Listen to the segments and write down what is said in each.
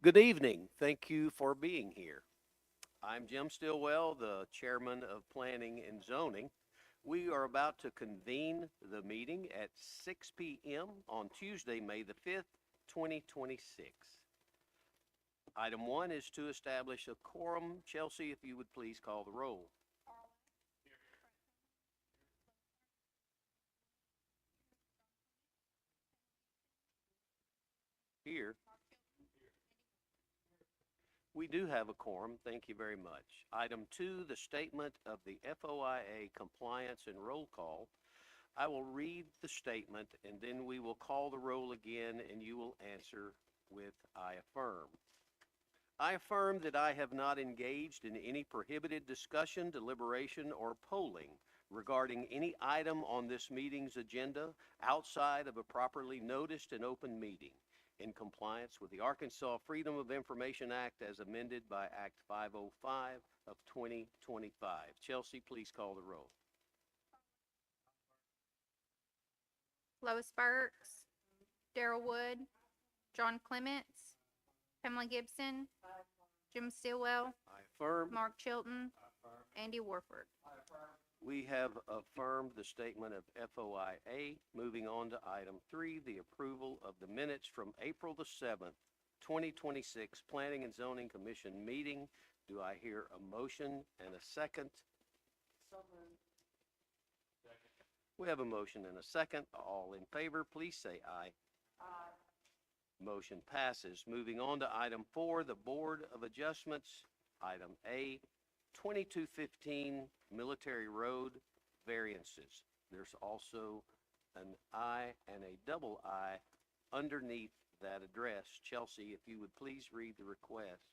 Good evening. Thank you for being here. I'm Jim Stillwell, the Chairman of Planning and Zoning. We are about to convene the meeting at 6 p.m. on Tuesday, May the 5th, 2026. Item 1 is to establish a quorum. Chelsea, if you would please call the roll. Here. We do have a quorum. Thank you very much. Item 2, the statement of the FOIA compliance and roll call. I will read the statement and then we will call the roll again and you will answer with I affirm. I affirm that I have not engaged in any prohibited discussion, deliberation, or polling regarding any item on this meeting's agenda outside of a properly noticed and open meeting in compliance with the Arkansas Freedom of Information Act as amended by Act 505 of 2025. Chelsea, please call the roll. Lois Burks, Darrell Wood, John Clements, Pamela Gibson, Jim Stillwell, I affirm. Mark Chilton, Andy Warford. We have affirmed the statement of FOIA. Moving on to item 3, the approval of the minutes from April the 7th, 2026 Planning and Zoning Commission meeting. Do I hear a motion and a second? So moved. We have a motion and a second. All in favor, please say aye. Aye. Motion passes. Moving on to item 4, the Board of Adjustments. Item A, 2215 Military Road variances. There's also an I and a double I underneath that address. Chelsea, if you would please read the request.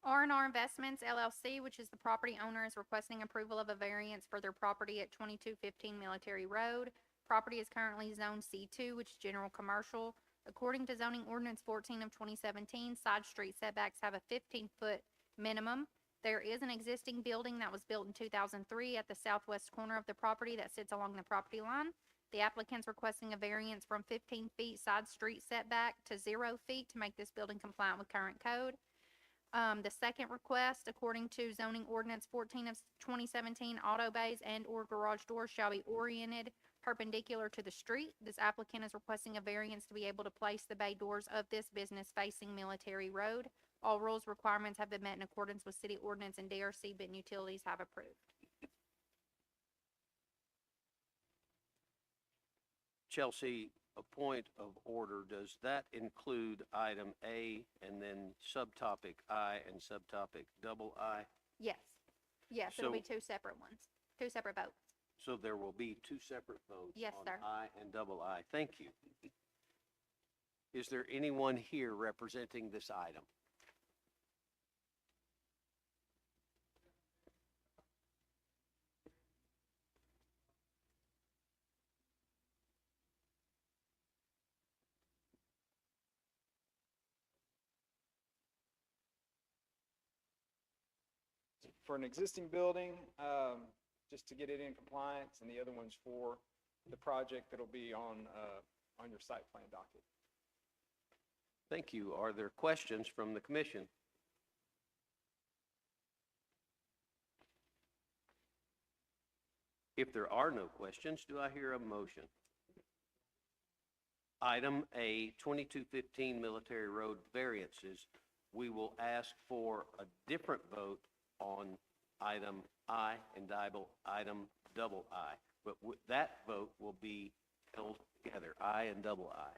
R&R Investments LLC, which is the property owner, is requesting approval of a variance for their property at 2215 Military Road. Property is currently zoned C2, which is general commercial. According to zoning ordinance 14 of 2017, side street setbacks have a 15-foot minimum. There is an existing building that was built in 2003 at the southwest corner of the property that sits along the property line. The applicant's requesting a variance from 15 feet side street setback to 0 feet to make this building compliant with current code. The second request, according to zoning ordinance 14 of 2017, auto bays and/or garage doors shall be oriented perpendicular to the street. This applicant is requesting a variance to be able to place the bay doors of this business facing Military Road. All rules requirements have been met in accordance with city ordinance and DRC Benton Utilities have approved. Chelsea, a point of order. Does that include item A and then subtopic I and subtopic double I? Yes. Yes, it'll be two separate ones, two separate votes. So there will be two separate votes. Yes, on sir. I and double I. Thank you. Is there anyone here representing this item? For an existing building, just to get it in compliance, and the other one's for the project that'll be on your site plan docket. Thank you. Are there questions from the commission? If there are no questions, do I hear a motion? Item A, 2215 Military Road variances. We will ask for a different vote on item I and item double I. But that vote will be held together, I and double I.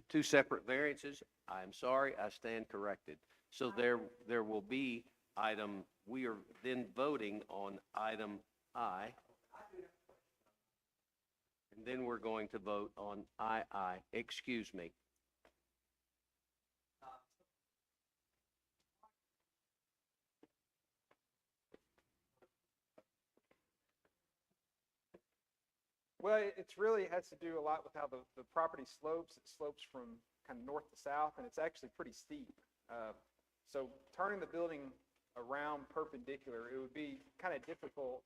Two separate variances. I'm sorry, I stand corrected. So there will be item, we are then voting on item I. And then we're going to vote on II. Excuse me. Well, it's really has to do a lot with how the property slopes. It slopes from kind of north to south, and it's actually pretty steep. So turning the building around perpendicular, it would be kind of difficult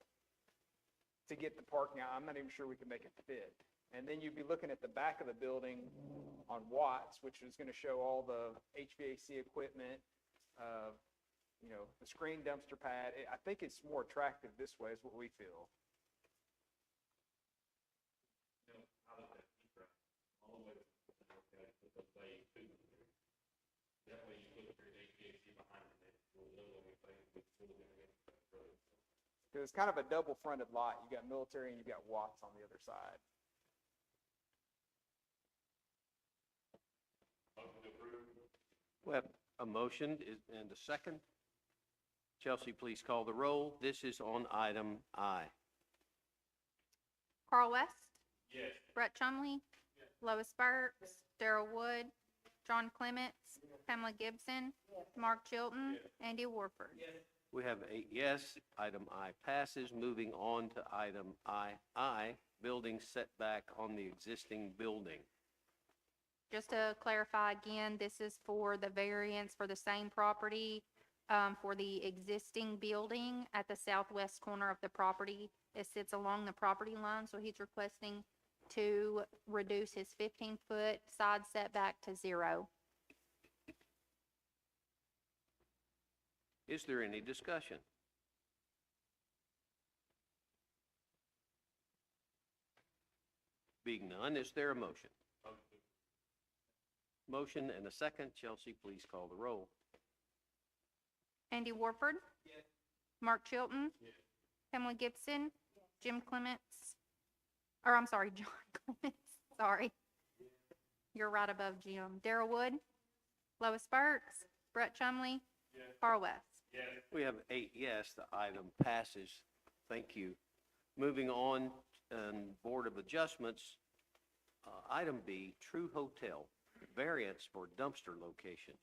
to get the parking out. I'm not even sure we can make it fit. And then you'd be looking at the back of the building on Watts, which is going to show all the HVAC equipment, the screen dumpster pad. I think it's more attractive this way is what we feel. Because it's kind of a double-fronted lot. You got military and you got Watts on the other side. We have a motion and a second. Chelsea, please call the roll. This is on item I. Carl West. Yes. Brett Chumley. Yes. Lois Burks. Darrell Wood. John Clements. Pamela Gibson. Mark Chilton. Andy Warford. We have 8 yes. Item I passes. Moving on to item II, building setback on the existing building. Just to clarify again, this is for the variance for the same property, for the existing building at the southwest corner of the property. It sits along the property line, so he's requesting to reduce his 15-foot side setback to 0. Is there any discussion? Being none, is there a motion? Motion and a second. Chelsea, please call the roll. Andy Warford. Yes. Mark Chilton. Yes. Pamela Gibson. Yes. Jim Clements. Or I'm sorry, John Clements. Sorry. Yes. You're right above Jim. Darrell Wood. Lois Burks. Brett Chumley. Yes. Carl West. Yes. We have 8 yes. The item passes. Thank you. Moving on, Board of Adjustments, item B, True Hotel, variance for dumpster location.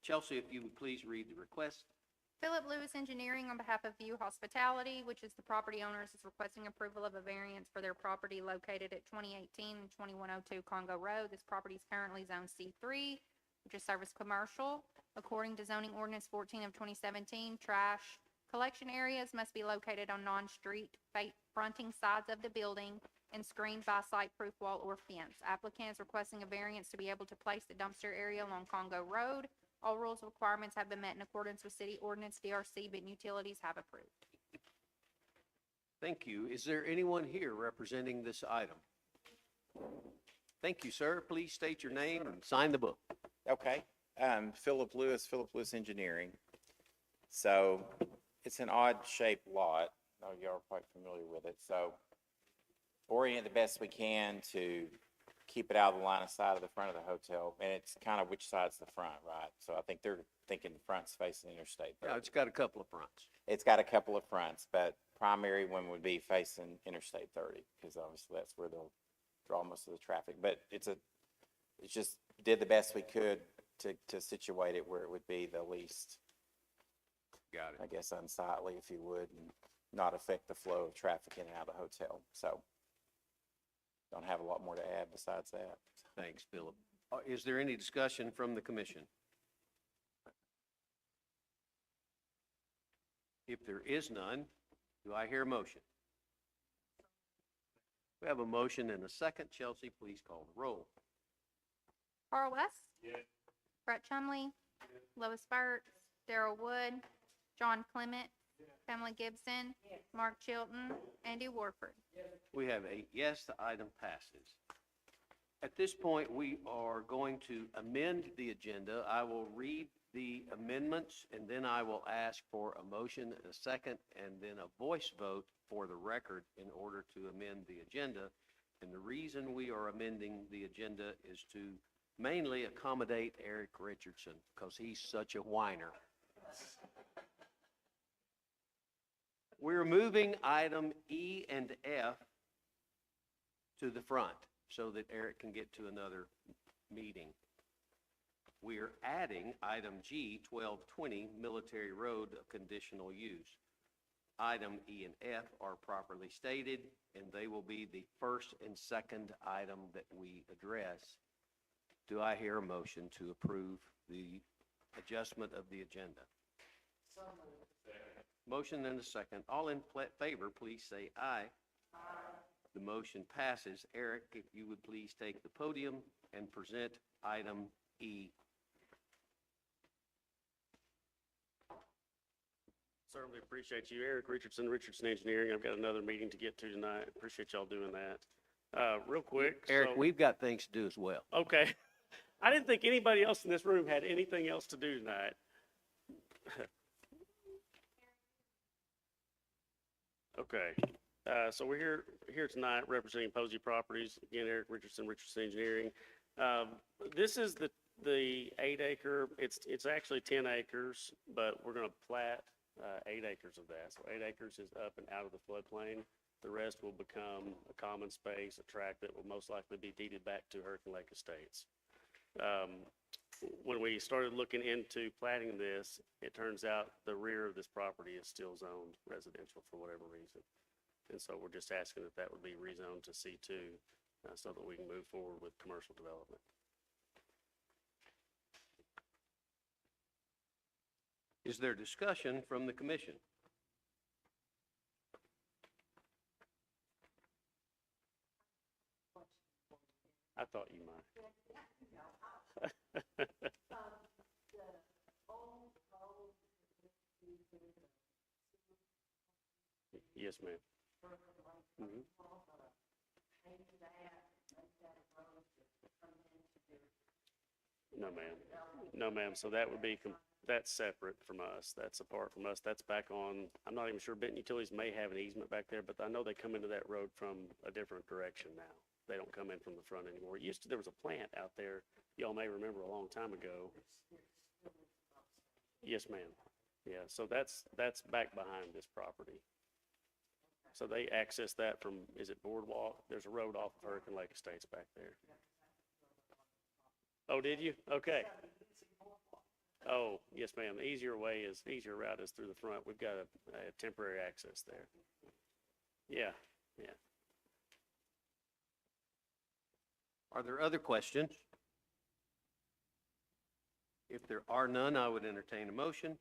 Chelsea, if you would please read the request. Philip Lewis Engineering, on behalf of View Hospitality, which is the property owners, is requesting approval of a variance for their property located at 2018 and 2102 Congo Road. This property is currently Zone C3, which is service commercial. According to zoning ordinance 14 of 2017, trash collection areas must be located on non-street fronting sides of the building and screened by site-proof wall or fence. Applicant is requesting a variance to be able to place the dumpster area along Congo Road. All rules and requirements have been met in accordance with city ordinance DRC, but utilities have approved. Thank you. Is there anyone here representing this item? Thank you, sir. Please state your name and sign the book. Okay. Philip Lewis Engineering. So it's an odd shaped lot. I know y'all are quite familiar with it. So orient the best we can to keep it out of the line of sight of the front of the hotel. And it's kind of which side's the front, right? So I think they're thinking the front's facing Interstate 30. Yeah, it's got a couple of fronts. It's got a couple of fronts, but primary one would be facing Interstate 30 because obviously that's where they'll draw most of the traffic. But it's just did the best we could to situate it where it would be the least, Got it. I guess, unsightly, if you would, and not affect the flow of traffic in and out of the hotel. So don't have a lot more to add besides that. Thanks, Philip. Is there any discussion from the commission? If there is none, do I hear a motion? We have a motion and a second. Chelsea, please call the roll. Carl West. Yes. Brett Chumley. Yes. Lois Burks. Darrell Wood. John Clement. Yes. Pamela Gibson. Yes. Mark Chilton. Andy Warford. Yes. We have 8 yes. The item passes. At this point, we are going to amend the agenda. I will read the amendments, and then I will ask for a motion and a second, and then a voice vote for the record in order to amend the agenda. And the reason we are amending the agenda is to mainly accommodate Eric Richardson, because he's such a whiner. We're moving item E and F to the front so that Eric can get to another meeting. We are adding item G, 1220 Military Road, a conditional use. Item E and F are properly stated, and they will be the first and second item that we address. Do I hear a motion to approve the adjustment of the agenda? So moved. Motion and a second. All in favor, please say aye. Aye. The motion passes. Eric, if you would please take the podium and present item E. Certainly appreciate you. Eric Richardson, Richardson Engineering. I've got another meeting to get to tonight. Appreciate y'all doing that. Real quick. Eric, so- we've got things to do as well. Okay. I didn't think anybody else in this room had anything else to do tonight. Okay. So we're here tonight representing Posey Properties. Again, Eric Richardson, Richardson Engineering. This is the 8-acre, it's actually 10 acres, but we're going to plat 8 acres of that. So 8 acres is up and out of the floodplain. The rest will become a common space, a tract that will most likely be deeded back to Hurricane Lake Estates. When we started looking into platting this, it turns out the rear of this property is still zoned residential for whatever reason. And so we're just asking that that would be rezoned to C2 so that we can move forward with commercial development. Is there discussion from the commission? I thought you might. Yes, ma'am. Mhm. No, ma'am. No, ma'am. So that would be, that's separate from us. That's apart from us. That's back on, I'm not even sure Benton Utilities may have an easement back there, but I know they come into that road from a different direction now. They don't come in from the front anymore. It used to, there was a plant out there, y'all may remember a long time ago. Yes, ma'am. Yeah, so that's back behind this property. So they access that from, is it Boardwalk? There's a road off of Hurricane Lake Estates back there. Oh, did you? Okay. Oh, yes, ma'am. The easier route is through the front. We've got a temporary access there. Yeah, yeah. Are there other questions? If there are none, I would entertain a motion.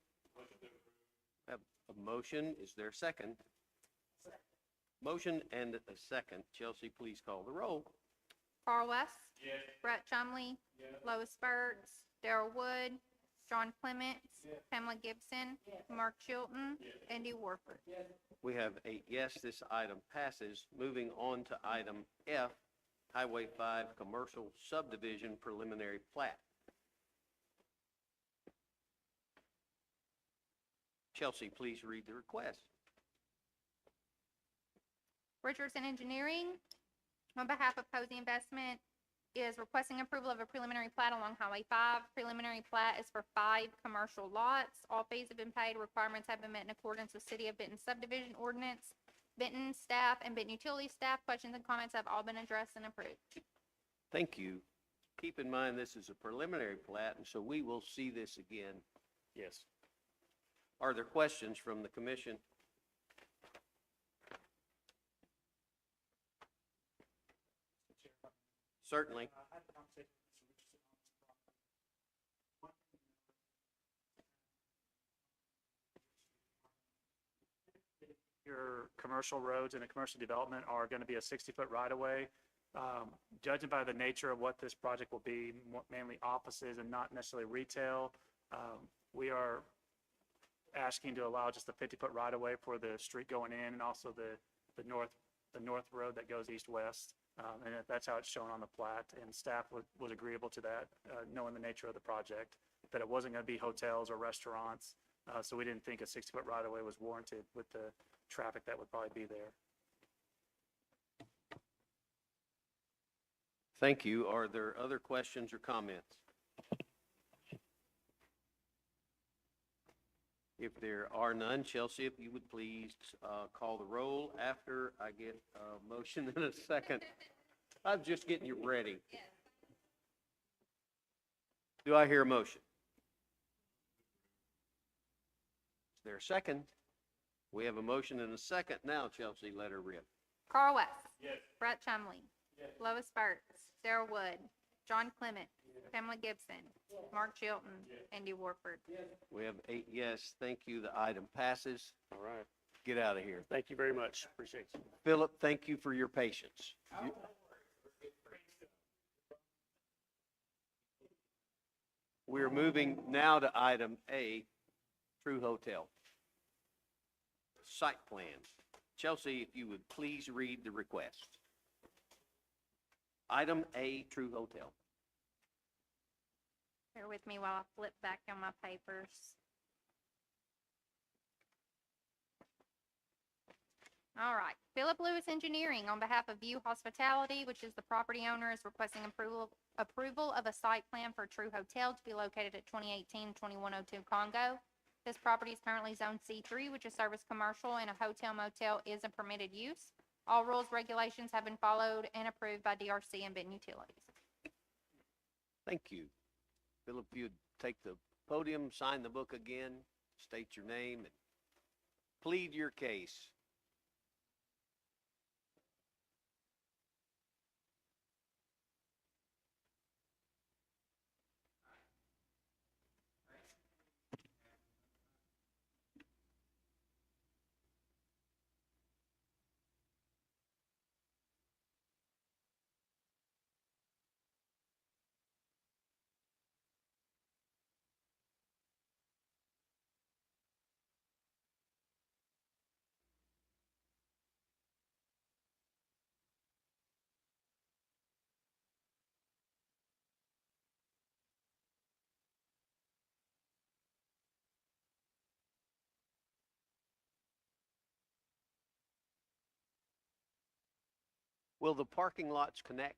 Have a motion. Is there a second? Motion and a second. Chelsea, please call the roll. Carl West. Yes. Brett Chumley. Yes. Lois Burks. Darrell Wood. John Clements. Yes. Pamela Gibson. Yes. Mark Chilton. Yes. Andy Warford. Yes. We have 8 yes. This item passes. Moving on to item F, Highway 5 Commercial Subdivision Preliminary Plat. Chelsea, please read the request. Richardson Engineering, on behalf of Posey Investment, is requesting approval of a preliminary plat along Highway 5. Preliminary plat is for 5 commercial lots. All fees have been paid. Requirements have been met in accordance with City of Benton subdivision ordinance. Benton staff and Benton utility staff questions and comments have all been addressed and approved. Thank you. Keep in mind, this is a preliminary plat, and so we will see this again. Yes. Are there questions from the commission? Certainly. Your commercial roads and a commercial development are going to be a 60-foot right-of-way. Judging by the nature of what this project will be, mainly offices and not necessarily retail, we are asking to allow just a 50-foot right-of-way for the street going in and also the north road that goes east-west. And that's how it's shown on the plat, and staff was agreeable to that, knowing the nature of the project, that it wasn't going to be hotels or restaurants. So we didn't think a 60-foot right-of-way was warranted with the traffic that would probably be there. Thank you. Are there other questions or comments? If there are none, Chelsea, if you would please call the roll after I get a motion in a second. I'm just getting you ready. Do I hear a motion? Is there a second? We have a motion and a second now, Chelsea, let her rip. Carl West. Yes. Brett Chumley. Yes. Lois Burks. Darrell Wood. John Clement. Yes. Pamela Gibson. Yes. Mark Chilton. Yes. Andy Warford. Yes. We have 8 yes. Thank you. The item passes. All right. Get out of here. Thank you very much. Appreciate you. Philip, thank you for your patience. We're moving now to item A, True Hotel. Site plan. Chelsea, if you would please read the request. Item A, True Hotel. Bear with me while I flip back on my papers. All right. Philip Lewis Engineering, on behalf of View Hospitality, which is the property owner, is requesting approval of a site plan for True Hotel to be located at 2018-2102 Congo. This property is currently zoned C3, which is service commercial, and a hotel motel is a permitted use. All rules, regulations have been followed and approved by DRC and Benton Utilities. Thank you. Philip, if you'd take the podium, sign the book again, state your name, and plead your case. Will the parking lots connect?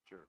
Sure.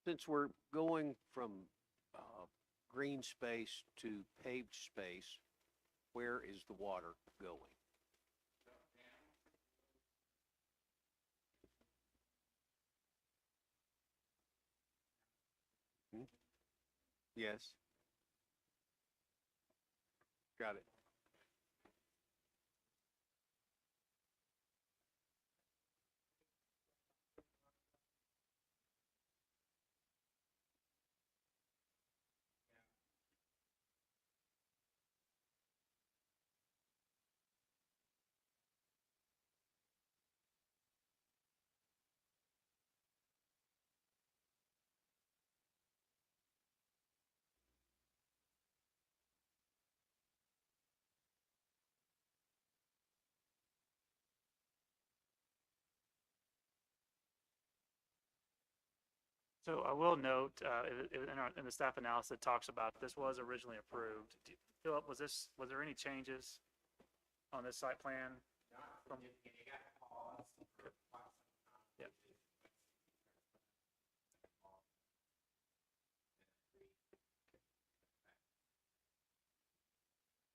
since we're going from green space to paved space, where is the water going? Hmm? Yes. Got it. So I will note, in the staff analysis, it talks about this was originally approved. Philip, was there any changes on this site plan? From- Yep.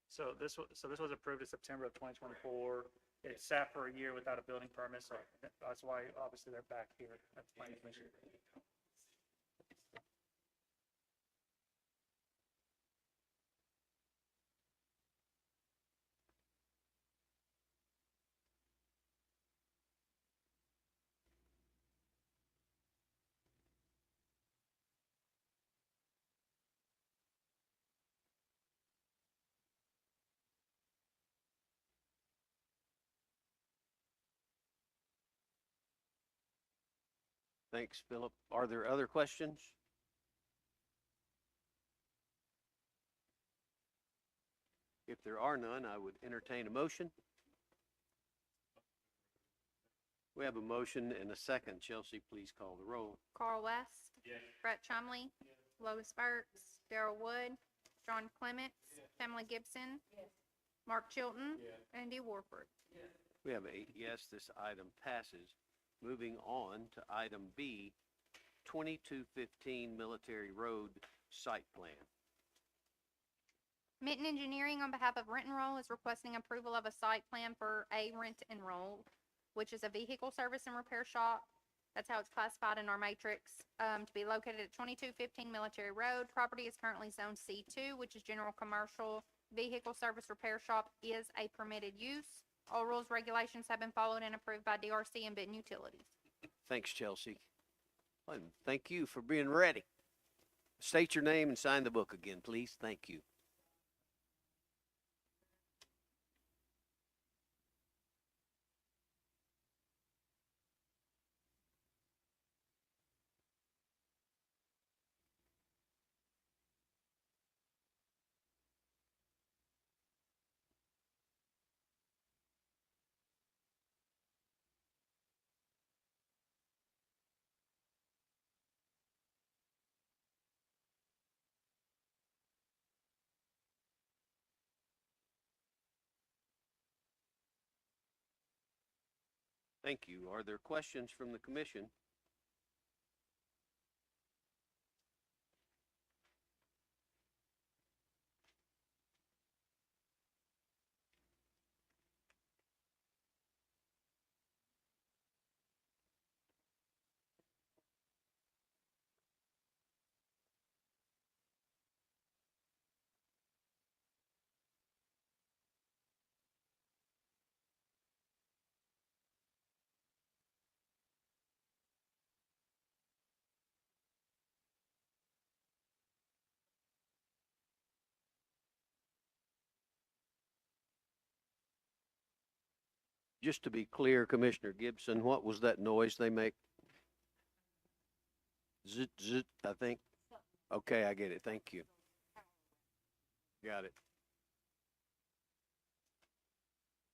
So this was approved in September of 2024. It sat for a year without a building permit, so that's why obviously they're back here at the planning commission. Thanks, Philip. Are there other questions? If there are none, I would entertain a motion. We have a motion and a second. Chelsea, please call the roll. Carl West. Brett Chumley. Lois Burks. Darrell Wood. John Clements. Pamela Gibson. Mark Chilton. Andy Warford. We have 8 yes, this item passes. Moving on to item B, 2215 Military Road Site Plan. Mitten Engineering, on behalf of Rent and Roll, is requesting approval of a site plan for a Rent and Roll, which is a vehicle service and repair shop. That's how it's classified in our matrix, to be located at 2215 Military Road. Property is currently Zone C2, which is general commercial. Vehicle service repair shop is a permitted use. All rules, regulations have been followed and approved by DRC and Benton Utilities. Thanks, Chelsea. And thank you for being ready. State your name and sign the book again, please. Thank you. Thank you. Are there questions from the commission? Just to be clear, Commissioner Gibson, what was that noise they make? Zit, zit, I think. Okay, I get it. Thank you. Got it.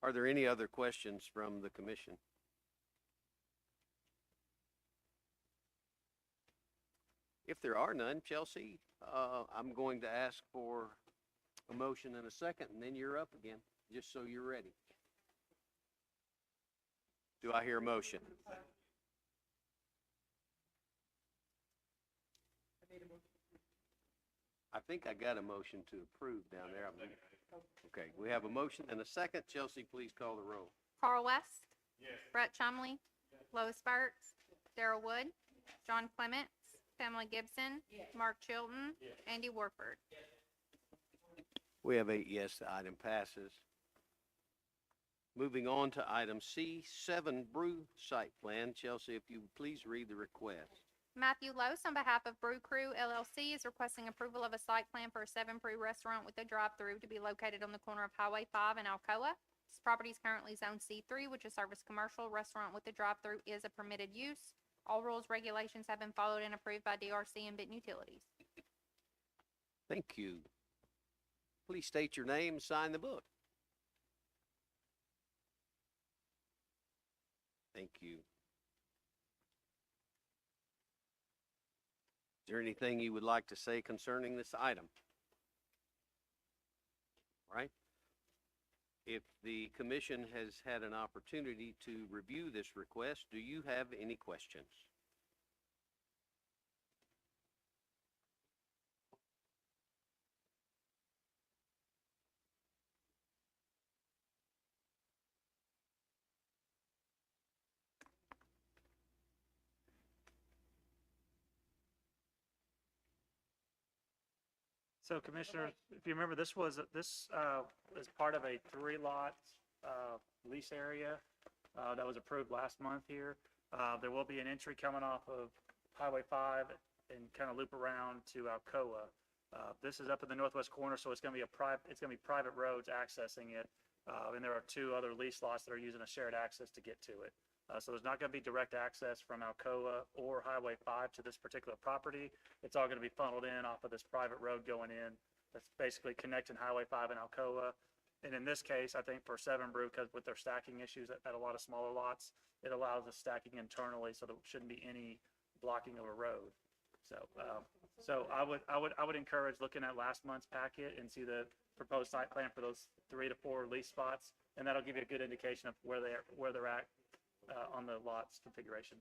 Are there any other questions from the commission? If there are none, Chelsea, I'm going to ask for a motion and a second, and then you're up again, just so you're ready. Do I hear a motion? I think I got a motion to approve down there. Okay, we have a motion and a second. Chelsea, please call the roll. Carl West. Brett Chumley. Lois Sparks. Daryl Wood. John Clements. Pamela Gibson. Mark Chilton. Andy Warford. We have 8 yes, the item passes. Moving on to item C, 7 Brew Site Plan. Chelsea, if you would please read the request. Matthew Lose, on behalf of Brew Crew LLC, is requesting approval of a site plan for a 7 Brew restaurant with a drive-through to be located on the corner of Highway 5 and Alcoa. This property is currently zoned C3, which is service commercial. Restaurant with a drive-through is a permitted use. All rules, regulations have been followed and approved by DRC and Benton Utilities. Thank you. Please state your name and sign the book. Thank you. Is there anything you would like to say concerning this item? All right. If the commission has had an opportunity to review this request, do you have any questions? So Commissioner, if you remember, this is part of a 3-lot lease area that was approved last month here. There will be an entry coming off of Highway 5 and kind of loop around to Alcoa. This is up in the northwest corner, so it's going to be private roads accessing it. And there are 2 other lease lots that are using a shared access to get to it. So there's not going to be direct access from Alcoa or Highway 5 to this particular property. It's all going to be funneled in off of this private road going in. That's basically connecting Highway 5 and Alcoa. And in this case, I think for 7 Brew, because with their stacking issues at a lot of smaller lots, it allows the stacking internally, so there shouldn't be any blocking of a road. So I would encourage looking at last month's packet and see the proposed site plan for those 3 to 4 lease spots, and that'll give you a good indication of where they're at on the lots configuration.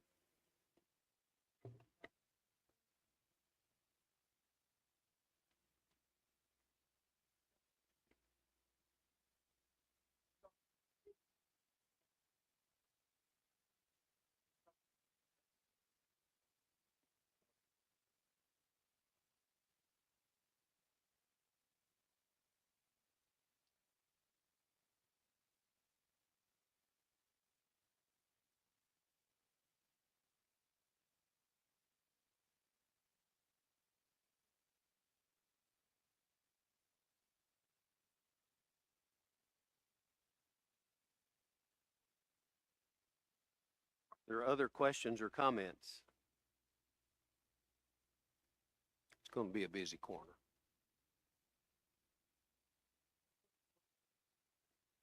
There are other questions or comments? It's going to be a busy corner.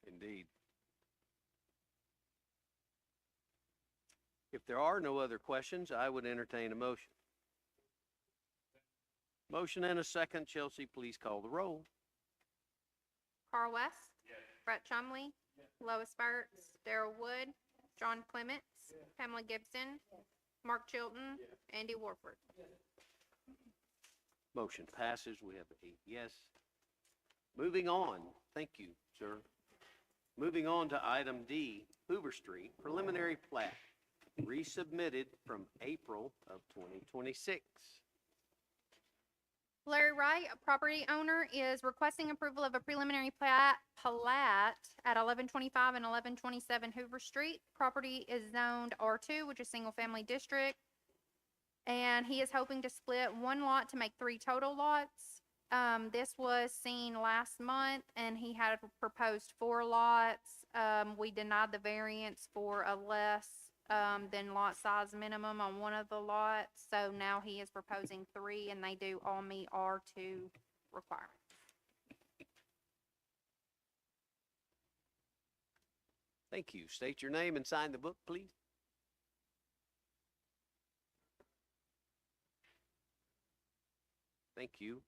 Indeed. If there are no other questions, I would entertain a motion. Motion and a second. Chelsea, please call the roll. Carl West. Brett Chumley. Lois Sparks. Daryl Wood. John Clements. Pamela Gibson. Mark Chilton. Andy Warford. Motion passes. We have 8 yes. Moving on. Thank you, sir. Moving on to item D, Hoover Street, preliminary plat, resubmitted from April of 2026. Larry Wright, a property owner, is requesting approval of a preliminary plat at 1125 and 1127 Hoover Street. Property is zoned R2, which is single-family district, and he is hoping to split 1 lot to make 3 total lots. This was seen last month, and he had proposed 4 lots. We denied the variance for a less than lot size minimum on one of the lots. So now he is proposing 3, and they do all meet R2 requirements. Thank you. State your name and sign the book, please. Thank you.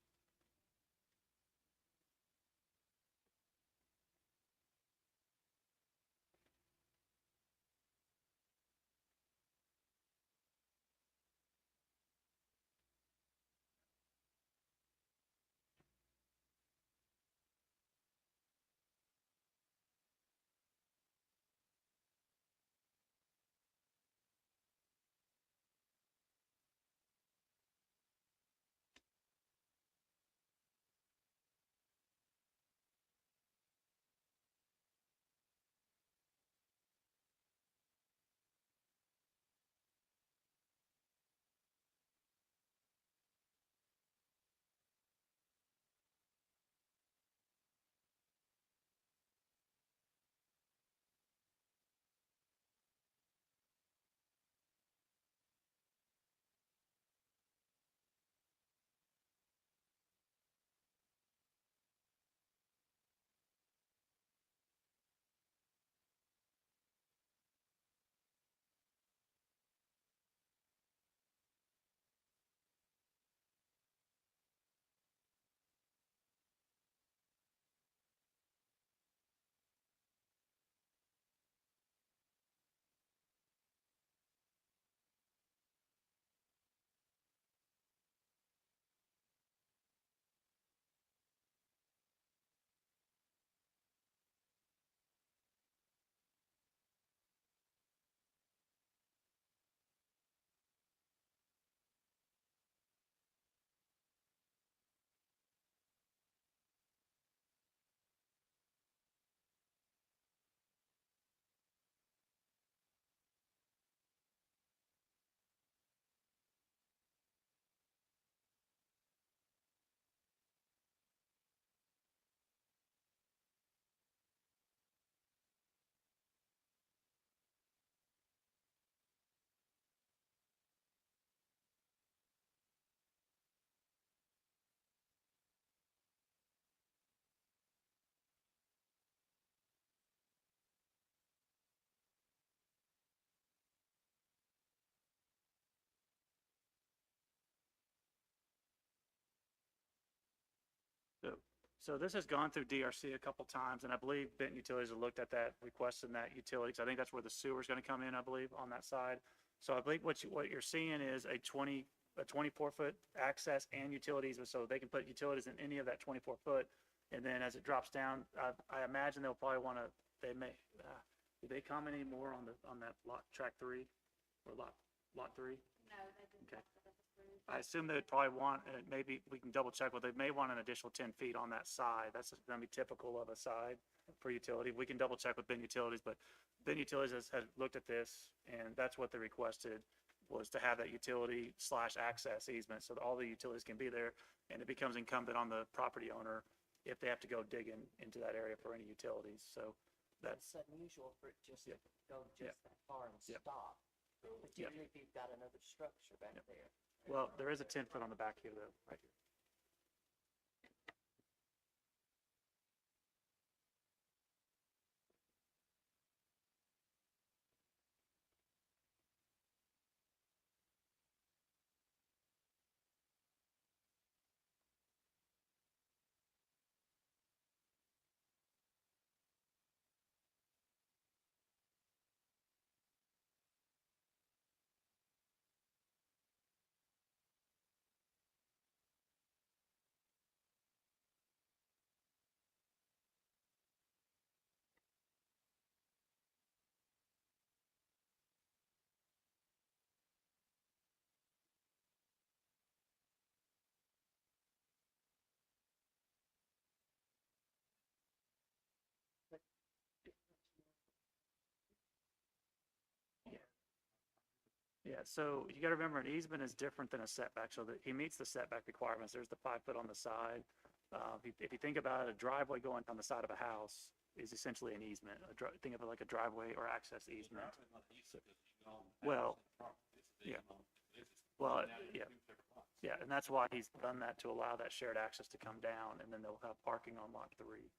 So this has gone through DRC a couple times, and I believe Benton Utilities have looked at that, requesting that utility, 'cause I think that's where the sewer's gonna come in, I believe, on that side. So I believe what you're seeing is a 24-foot access and utilities, so they can put utilities in any of that 24-foot. And then as it drops down, I imagine they'll probably wanna, they may, do they comment any more on that lot, track 3, or lot 3? No, they didn't. Okay. I assume they would probably want, maybe we can double check, but they may want an additional 10 feet on that side. That's gonna be typical of a side for utility. We can double check with Ben Utilities, but Ben Utilities has looked at this, and that's what they requested, was to have that utility / access easement, so that all the utilities can be there, and it becomes incumbent on the property owner if they have to go digging into that area for any utilities. So that's, It's unusual for it just to Yep. go Yep. just that far and Yep. stop, particularly if you've got another structure back Yep. there. well, there is a 10-foot on the back here, though, right here. Yeah, so you gotta remember, an easement is different than a setback, so that he meets the setback requirements. There's the 5 foot on the side. If you think about it, a driveway going on the side of a house is essentially an easement. Think of it like a driveway or access easement. Well, yeah. Well, yeah. Yeah, and that's why he's done that, to allow that shared access to come down, and then they'll have parking on lot 3.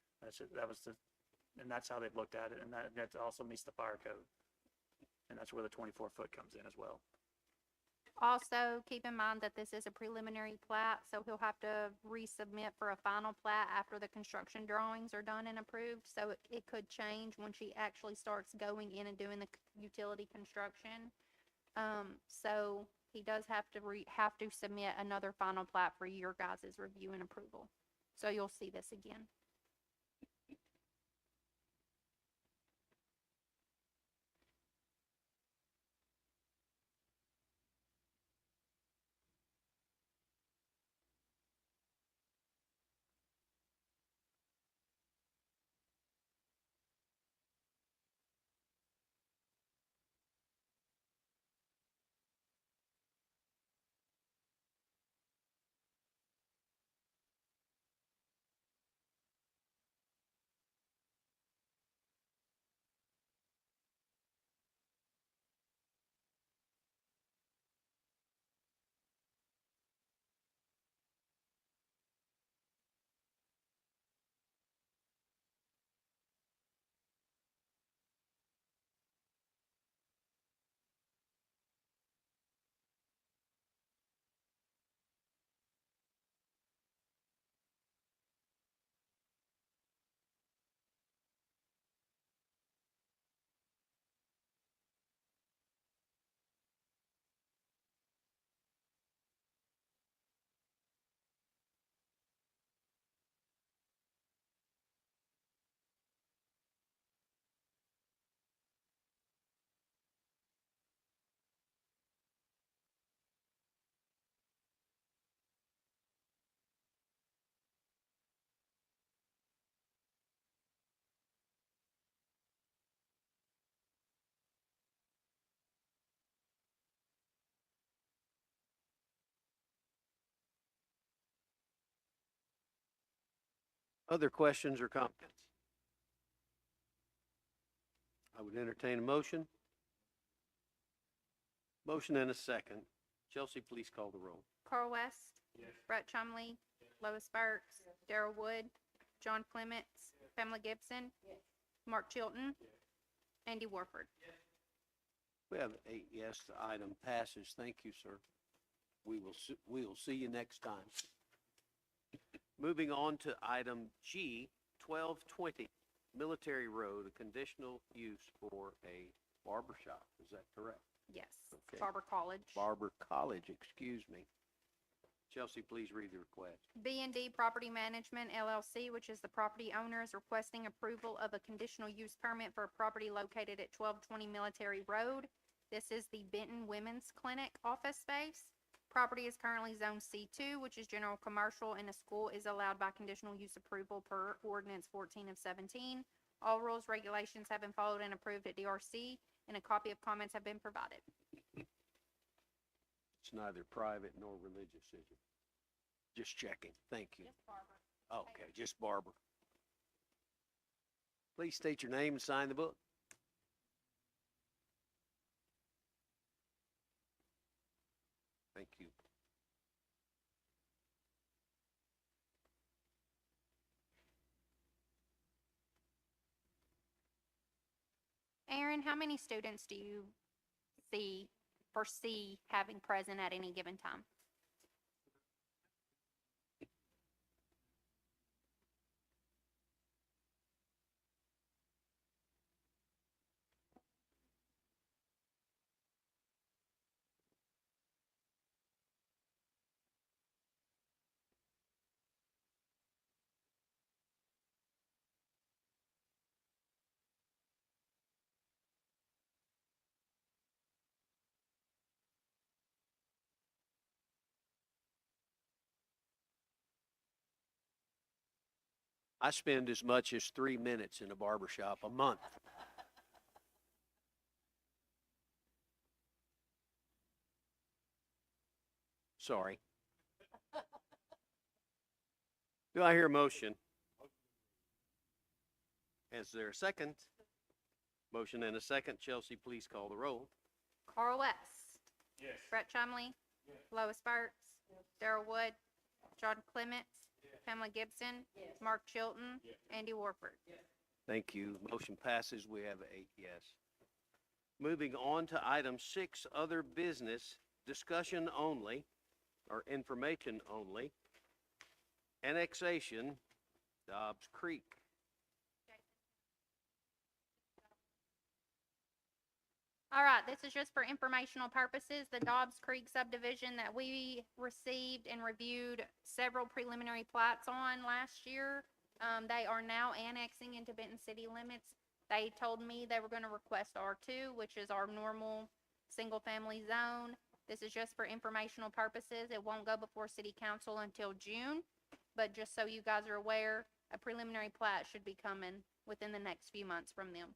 And that's how they've looked at it, and that also meets the fire code. And that's where the 24-foot comes in as well. Also, keep in mind that this is a preliminary plat, so he'll have to resubmit for a final plat after the construction drawings are done and approved. So it could change when she actually starts going in and doing the utility construction. So he does have to submit another final plat for your guys' review and approval. So you'll see this again. Other questions or comments? I would entertain a motion. Motion and a second. Chelsea, please call the roll. Carl West. Brett Chumley. Lois Burks. Darrell Wood. John Clements. Pamela Gibson. Mark Chilton. Andy Warford. We have 8 yes, the item passes. Thank you, sir. We will see you next time. Moving on to item G, 1220, Military Road, a conditional use for a barber shop. Is that correct? Yes, Okay. Barber College. Barber College, excuse me. Chelsea, please read the request. B&D Property Management LLC, which is the property owner, is requesting approval of a conditional use permit for a property located at 1220 Military Road. This is the Benton Women's Clinic office space. Property is currently Zone C2, which is general commercial, and a school is allowed by conditional use approval per ordinance 14 of 17. All rules, regulations have been followed and approved at DRC, and a copy of comments have been provided. It's neither private nor religious, is it? Just checking. Thank you. Okay, just barber. Please state your name and sign the book. Thank you. Aaron, how many students do you foresee having present at any given time? I spend as much as 3 minutes in a barber shop a month. Sorry. Do I hear a motion? Is there a second? Motion and a second. Chelsea, please call the roll. Carl West. Yes. Brett Chumley. Yes. Lois Burks. Darrell Wood. John Clements. Pamela Gibson. Mark Chilton. Andy Warford. Thank you. Motion passes. We have 8 yes. Moving on to item 6, other business, discussion only, or information only. Annexation, Dobbs Creek. All right, this is just for informational purposes. The Dobbs Creek subdivision that we received and reviewed several preliminary plats on last year, they are now annexing into Benton city limits. They told me they were going to request R2, which is our normal single-family zone. This is just for informational purposes. It won't go before city council until June, but just so you guys are aware, a preliminary plat should be coming within the next few months from them.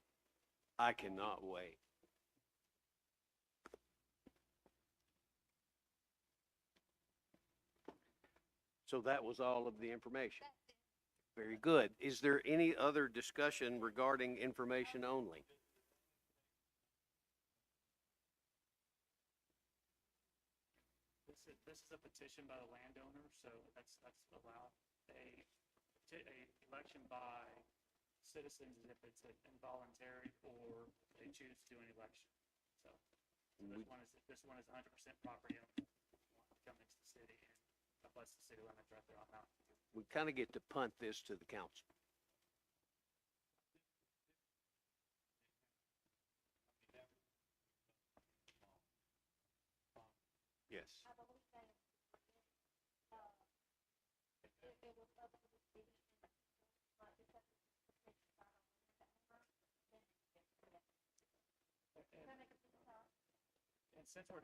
I cannot wait. So that was all of the information. Very good. Is there any other discussion regarding information only? This is a petition by the landowner, so that's allowed. A election by citizens is if it's involuntary or they choose to do an election. So this one is 100% property owner coming into the city and plus the city limits right there on Mountain View. We kind of get to punt this to the council. Yes. And since we're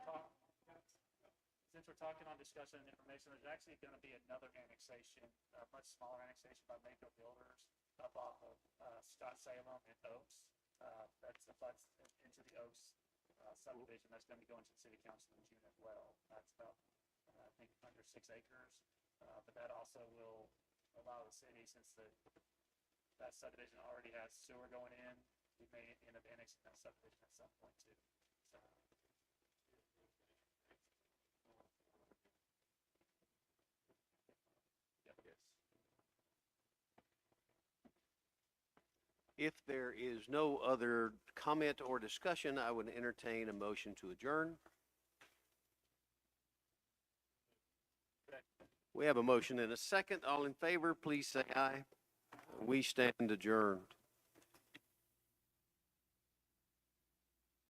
talking on discussion and information, there's actually going to be another annexation, a much smaller annexation by Mako Builders up off of Scott Salem and Oaks. That's into the Oaks subdivision. That's going to be going to the city council in June as well. That's about, I think, under 6 acres. But that also will allow the city, since that subdivision already has sewer going in, we may end up annexing that subdivision at some point too. So. If there is no other comment or discussion, I would entertain a motion to adjourn. Could I We have a motion and a second. All in favor, please say aye. We stand adjourned.